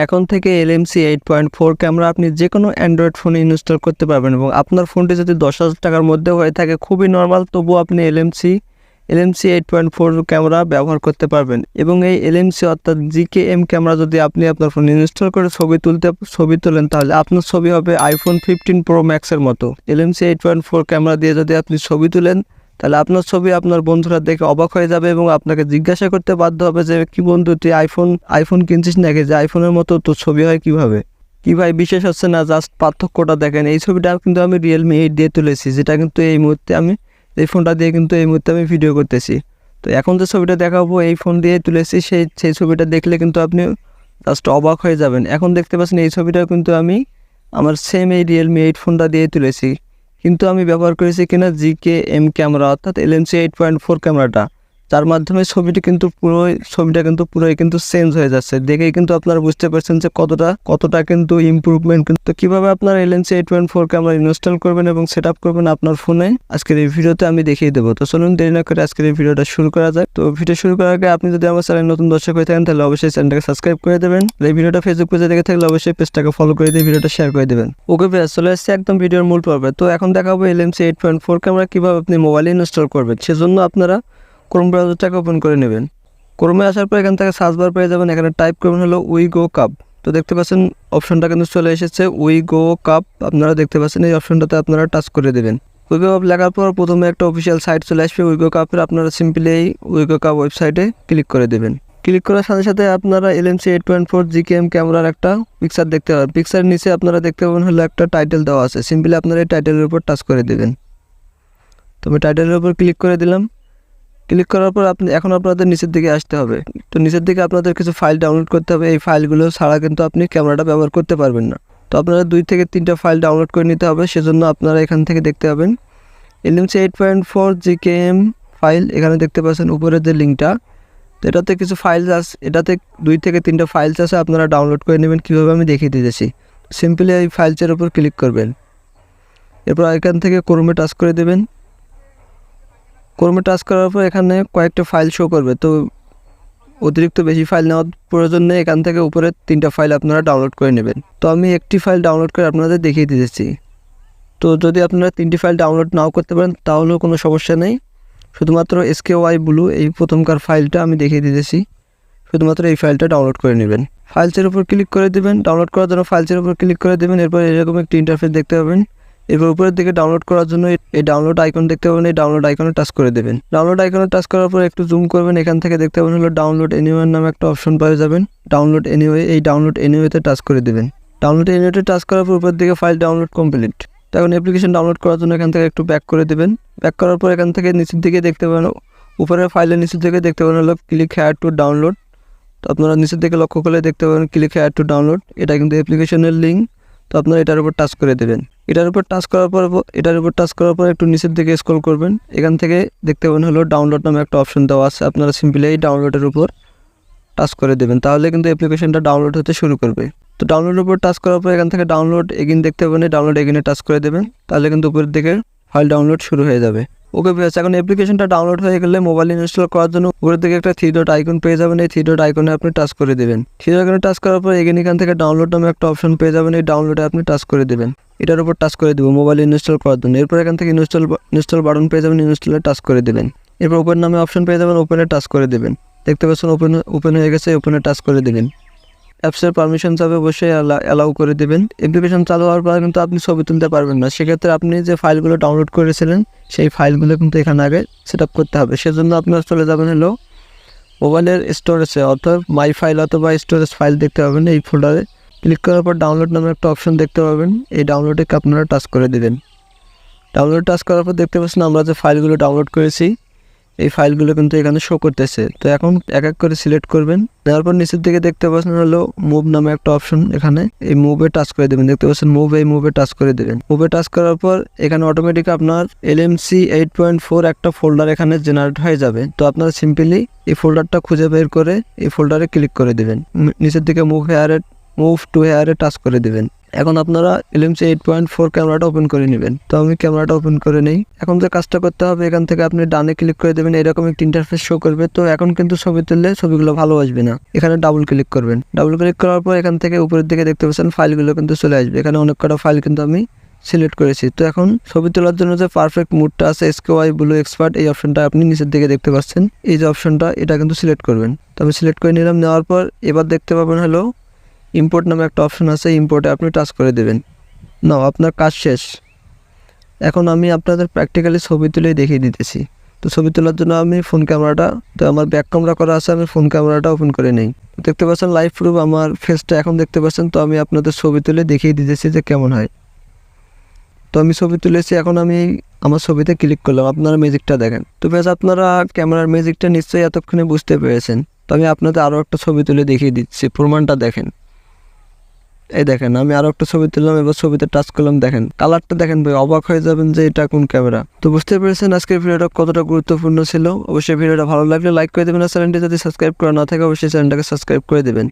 এখন থেকে LMC 8.4 camera আপনি যে কোনো অ্যান্ড্রয়েড ফোনে ইনস্টল করতে পারবেন এবং আপনার ফোনটি যদি 10,000 টাকার মধ্যে হয়ে থাকে খুবই নর্মাল, তবুও আপনি LMC 8.4 ক্যামেরা ব্যবহার করতে পারবেন। এবং এই LMC অর্থাৎ GKM ক্যামেরা যদি আপনি আপনার ফোনে ইনস্টল করে ছবি তোলেন তাহলে আপনার ছবি হবে iPhone 15 Pro Max এর মতো। LMC 8.4 ক্যামেরা দিয়ে যদি আপনি ছবি তুলেন তাহলে আপনার ছবি আপনার বন্ধুরা দেখে অবাক হয়ে যাবে এবং আপনাকে জিজ্ঞাসা করতে বাধ্য হবে যে কি বন্ধু তুই আইফোন কিনছিস নাকি, যে আইফোনের মতো তোর ছবি হয় কিভাবে, কি ভাই বিশেষ হচ্ছে না, জাস্ট পার্থক্যটা দেখেন। এই ছবিটা কিন্তু আমি Realme 8 দিয়ে তুলেছি, যেটা কিন্তু এই মুহূর্তে আমি এই ফোনটা দিয়ে কিন্তু এই মুহূর্তে আমি ভিডিও করতেছি। তো এখন যে ছবিটা দেখাবো এই ফোন দিয়ে তুলেছি, সেই ছবিটা দেখলে কিন্তু আপনি জাস্ট অবাক হয়ে যাবেন। এখন দেখতে পাচ্ছেন এই ছবিটা কিন্তু আমি আমার সেম এই Realme 8 ফোনটা দিয়ে তুলেছি, কিন্তু আমি ব্যবহার করেছি কিনা GKM ক্যামেরা অর্থাৎ LMC 8.4 ক্যামেরাটা, যার মাধ্যমে ছবিটা কিন্তু পুরোই কিন্তু চেঞ্জ হয়ে যাচ্ছে। দেখেই কিন্তু আপনারা বুঝতে পারছেন যে কতটা কিন্তু ইমপ্রুভমেন্ট। কিন্তু কিভাবে আপনারা LMC 8.4 ক্যামেরা ইনস্টল করবেন এবং সেট আপ করবেন আপনার ফোনে আজকের এই ভিডিওতে আমি দেখিয়ে দেবো। তো চলুন দেরি না করে আজকের এই ভিডিওটা শুরু করা যায়। তো ভিডিও শুরু করার আগে আপনি যদি আমার চ্যানেল নতুন দর্শক হয়ে থাকেন তাহলে অবশ্যই চ্যানেলটাকে সাবস্ক্রাইব করে দেবেন। এই ভিডিওটা ফেসবুক পেজে দেখে থাকলে অবশ্যই পেজটাকে ফলো করে দিয়ে ভিডিওটা শেয়ার করে দেবেন। ওকে ভাই, চলে আসছে একদম ভিডিওর মূল পর্বে। তো এখন দেখাবো LMC 8.4 ক্যামেরা কিভাবে আপনি মোবাইলে ইনস্টল করবেন। সেজন্য আপনারা ক্রোম ব্রাউজারটাকে ওপেন করে নেবেন। ক্রোমে আসার পর এখান থেকে সার্চ বার পেয়ে যাবেন, এখানে টাইপ করবেন হলো উইগো কাপ। তো দেখতে পাচ্ছেন অপশনটা কিন্তু চলে এসেছে উইগো কাপ, আপনারা দেখতে পাচ্ছেন এই অপশনটাতে আপনারা টাচ করে দেবেন। উইগো কাপ লেখার পর প্রথমে একটা অফিসিয়াল সাইট চলে আসবে উইগো কাপের, আপনারা সিম্পলি এই উইগো কাপ ওয়েবসাইটে ক্লিক করে দেবেন। ক্লিক করার সাথে সাথে আপনারা LMC 8.4 GKM ক্যামেরার একটা পিকচার দেখতে পাবেন। পিকচারের নিচে আপনারা দেখতে পাবেন হলো একটা টাইটেল দেওয়া আছে, সিম্পলি আপনারা এই টাইটেলের উপর টাচ করে দেবেন। তো আমি টাইটেলের উপর ক্লিক করে দিলাম। ক্লিক করার পর এখন আপনাদের নিচের দিকে আসতে হবে। তো নিচের দিকে আপনাদের কিছু ফাইল ডাউনলোড করতে হবে, এই ফাইলগুলো ছাড়া কিন্তু আপনি ক্যামেরাটা ব্যবহার করতে পারবেন না। তো আপনারা 2 থেকে 3টা ফাইল ডাউনলোড করে নিতে হবে, সেজন্য আপনারা এখান থেকে দেখতে পাবেন LMC 8.4 GKM ফাইল, এখানে দেখতে পাচ্ছেন উপরের যে লিঙ্কটা। তো এটাতে কিছু ফাইলস আছে, এটাতে 2 থেকে 3টা ফাইলস আছে, আপনারা ডাউনলোড করে নেবেন। কীভাবে আমি দেখিয়ে দিয়েছি, সিম্পলি এই ফাইলসের উপর ক্লিক করবেন। এরপর এখান থেকে ক্রোমে টাচ করে দেবেন। ক্রোমে টাচ করার পর এখানে কয়েকটা ফাইল শো করবে, তো অতিরিক্ত বেশি ফাইল নেওয়ার প্রয়োজন নেই, এখান থেকে উপরে 3টা ফাইল আপনারা ডাউনলোড করে নেবেন। তো আমি একটি ফাইল ডাউনলোড করে আপনাদের দেখিয়ে দিয়েছি। তো যদি আপনারা 3টি ফাইল ডাউনলোড নাও করতে পারেন তাহলেও কোনো সমস্যা নেই, শুধুমাত্র SKY ব্লু এই প্রথমকার ফাইলটা আমি দেখিয়ে দিয়েছি, শুধুমাত্র এই ফাইলটা ডাউনলোড করে নেবেন। ফাইলসের উপর ক্লিক করে দেবেন, ডাউনলোড করার জন্য ফাইলসের উপর ক্লিক করে দেবেন। এরপর এরকম একটি ইন্টারফেস দেখতে পাবেন। এরপর উপরের দিকে ডাউনলোড করার জন্য এই ডাউনলোড আইকন দেখতে পাবেন, এই ডাউনলোড আইকনে টাচ করে দেবেন। ডাউনলোড আইকনে টাচ করার পর একটু জুম করবেন, এখান থেকে দেখতে পাবেন হলো ডাউনলোড এনিওয়ে নামে একটা অপশন পেয়ে যাবেন। ডাউনলোড এনিওয়ে, এই ডাউনলোড এনিওয়েতে টাচ করে দেবেন। ডাউনলোড এনিওয়েতে টাচ করার পর উপরের দিকে ফাইল ডাউনলোড কমপ্লিট। তো এখন অ্যাপ্লিকেশন ডাউনলোড করার জন্য এখান থেকে একটু ব্যাক করে দেবেন। ব্যাক করার পর এখান থেকে নিচের দিকে দেখতে পাবেন, উপরের ফাইলের নিচের দিকে দেখতে পাবেন হলো ক্লিক হেয়ার টু ডাউনলোড। তো আপনারা নিচের দিকে লক্ষ্য করলে দেখতে পাবেন ক্লিক হেয়ার টু ডাউনলোড, এটা কিন্তু অ্যাপ্লিকেশনের লিঙ্ক। তো আপনারা এটার উপর টাচ করে দেবেন। এটার উপর টাচ করার পর একটু নিচের দিকে স্ক্রল করবেন, এখান থেকে দেখতে পাবেন হলো ডাউনলোড নামে একটা অপশন দেওয়া আছে, আপনারা সিম্পলি এই ডাউনলোডের উপর টাচ করে দেবেন, তাহলে কিন্তু অ্যাপ্লিকেশনটা ডাউনলোড হতে শুরু করবে। তো ডাউনলোডের উপর টাচ করার পর এখান থেকে ডাউনলোড এগেইন দেখতে পাবেন, ডাউনলোড এগেইনে টাচ করে দেবেন, তাহলে কিন্তু উপরের দিকে ফাইল ডাউনলোড শুরু হয়ে যাবে। ওকে ভিউয়ার্স, এখন অ্যাপ্লিকেশনটা ডাউনলোড হয়ে গেলে মোবাইল ইনস্টল করার জন্য উপরের দিকে একটা 3 ডট আইকন পেয়ে যাবেন, এই 3 ডট আইকনে আপনি টাচ করে দেবেন। 3 ডট আইকনে টাচ করার পর এগেইন এখান থেকে ডাউনলোড নামে একটা অপশন পেয়ে যাবেন, এই ডাউনলোডে আপনি টাচ করে দেবেন। এটার উপর টাচ করে দেবো মোবাইল ইনস্টল করার জন্য। এরপর এখান থেকে ইনস্টল বাটন পেয়ে যাবেন, ইনস্টলে টাচ করে দেবেন। এরপর ওপেন নামে অপশন পেয়ে যাবেন, ওপেনে টাচ করে দেবেন। দেখতে পাচ্ছেন ওপেন হয়ে গেছে, ওপেনে টাচ করে দেবেন। অ্যাপসের পারমিশন চাবে, অবশ্যই অ্যালাউ করে দেবেন। অ্যাপ্লিকেশন চালু হওয়ার পর কিন্তু আপনি ছবি তুলতে পারবেন না, সেক্ষেত্রে আপনি যে ফাইলগুলো ডাউনলোড করেছিলেন সেই ফাইলগুলো কিন্তু এখানে আগে সেট আপ করতে হবে। সেজন্য আপনারা চলে যাবেন হলো মোবাইলের স্টোরেজে, অর্থাৎ মাই ফাইল অথবা স্টোরেজ ফাইল দেখতে পাবেন, এই ফোল্ডারে ক্লিক করার পর ডাউনলোড নামে একটা অপশন দেখতে পাবেন, এই ডাউনলোডে আপনারা টাচ করে দেবেন। ডাউনলোড টাচ করার পর দেখতে পাচ্ছেন আমরা যে ফাইলগুলো ডাউনলোড করেছি এই ফাইলগুলো কিন্তু এখানে শো করতেছে। তো এখন এক এক করে সিলেক্ট করবেন, দেওয়ার পর নিচের দিকে দেখতে পাচ্ছেন হলো মুভ নামে একটা অপশন, এখানে এই মুভে টাচ করে দেবেন। দেখতে পাচ্ছেন মুভে টাচ করে দেবেন। মুভে টাচ করার পর এখানে অটোমেটিক আপনার LMC 8.4 একটা ফোল্ডার এখানে জেনারেট হয়ে যাবে। তো আপনারা সিম্পলি এই ফোল্ডারটা খুঁজে বের করে এই ফোল্ডারে ক্লিক করে দেবেন। নিচের দিকে মুভ হেয়ারে মুভ টু হেয়ারে টাচ করে দেবেন। এখন আপনারা LMC 8.4 ক্যামেরাটা ওপেন করে নেবেন। তো আমি ক্যামেরাটা ওপেন করে নেই। এখন যে কাজটা করতে হবে, এখান থেকে আপনি ডানে ক্লিক করে দেবেন, এরকম একটি ইন্টারফেস শো করবে। তো এখন কিন্তু ছবি তুললে ছবিগুলো ভালো আসবে না, এখানে ডাবল ক্লিক করবেন। ডাবল ক্লিক করার পর এখান থেকে উপরের দিকে দেখতে পাচ্ছেন ফাইলগুলো কিন্তু চলে আসবে। এখানে অনেক কটা ফাইল কিন্তু আমি সিলেক্ট করেছি। তো এখন ছবি তোলার জন্য যে পারফেক্ট মুডটা আছে SKY ব্লু এক্সপার্ট, এই অপশনটা আপনি নিচের দিকে দেখতে পাচ্ছেন। এই যে অপশনটা, এটা কিন্তু সিলেক্ট করবেন। তো আমি সিলেক্ট করে নিলাম। নেওয়ার পর এবার দেখতে পাবেন হলো ইম্পোর্ট নামে একটা অপশন আছে, ইম্পোর্টে আপনি টাচ করে দেবেন। নাও আপনার কাজ শেষ। এখন আমি আপনাদের প্র্যাকটিক্যালি ছবি তুলেই দেখিয়ে দিতেছি। তো ছবি তোলার জন্য আমি ফোন ক্যামেরাটা, তো আমার ব্যাক ক্যামেরা করা আছে, আমি ফোন ক্যামেরাটা ওপেন করে নেই। দেখতে পাচ্ছেন লাইভ প্রুফ আমার ফেসটা এখন দেখতে পাচ্ছেন। তো আমি আপনাদের ছবি তুলে দেখিয়ে দিতেছি যে কেমন হয়। তো আমি ছবি তুলেছি, এখন আমি আমার ছবিতে ক্লিক করলাম, আপনারা ম্যাজিকটা দেখেন। তো বেশ, আপনারা ক্যামেরার ম্যাজিকটা নিশ্চয়ই এতক্ষণে বুঝতে পেরেছেন। তো আমি আপনাদের আরও একটা ছবি তুলে দেখিয়ে দিচ্ছি, প্রমাণটা দেখেন। এই দেখেন, আমি আরও একটা ছবি তুললাম, এবার ছবিতে টাচ করলাম, দেখেন কালারটা দেখেন ভাই, অবাক হয়ে যাবেন যে এটা কোন ক্যামেরা। তো বুঝতে পেরেছেন আজকের ভিডিওটা কতটা গুরুত্বপূর্ণ ছিল। অবশ্যই ভিডিওটা ভালো লাগলে লাইক করে দেবেন, আর চ্যানেলটি যদি সাবস্ক্রাইব করা না থাকে অবশ্যই চ্যানেলটাকে সাবস্ক্রাইব করে দেবেন।